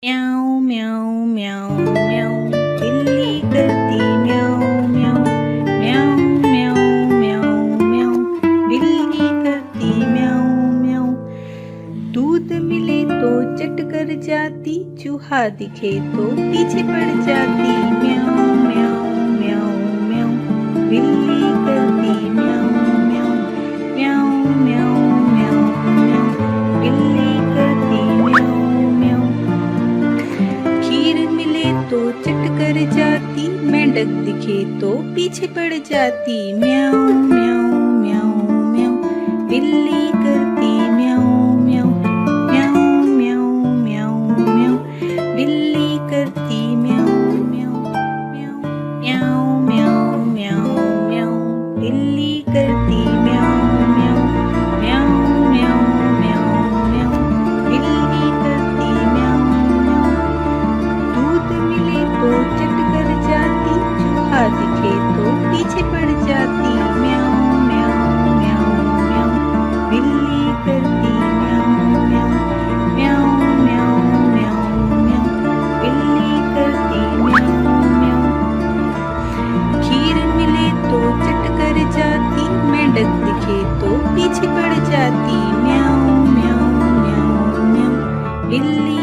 म्याऊं म्याऊं म्याऊं म्याऊं, बिल्ली करती म्याऊं म्याऊं। म्याऊं म्याऊं म्याऊं म्याऊं, बिल्ली करती म्याऊं म्याऊं। दूध मिले तो चट कर जाती, चूहा दिखे तो पीछे पड़ जाती। म्याऊं म्याऊं म्याऊं म्याऊं, बिल्ली करती म्याऊं म्याऊं। म्याऊं म्याऊं म्याऊं म्याऊं, बिल्ली करती म्याऊं म्याऊं। खीर मिले तो चट कर जाती, मेंढक दिखे तो पीछे पड़ जाती। म्याऊं म्याऊं म्याऊं म्याऊं, बिल्ली करती म्याऊं म्याऊं। म्याऊं म्याऊं म्याऊं म्याऊं, बिल्ली करती म्याऊं म्याऊं। म्याऊं म्याऊं म्याऊं म्याऊं, बिल्ली करती म्याऊं म्याऊं। म्याऊं म्याऊं म्याऊं म्याऊं, बिल्ली करती म्याऊं म्याऊं। दूध मिले तो चट कर जाती, चूहा दिखे तो पीछे पड़ जाती। म्याऊं म्याऊं म्याऊं म्याऊं, बिल्ली करती म्याऊं म्याऊं। म्याऊं म्याऊं म्याऊं म्याऊं, बिल्ली करती म्याऊं म्याऊं। खीर मिले तो चट कर जाती, मेंढक दिखे तो पीछे पड़ जाती। म्याऊं म्याऊं म्याऊं म्याऊं, बिल्ली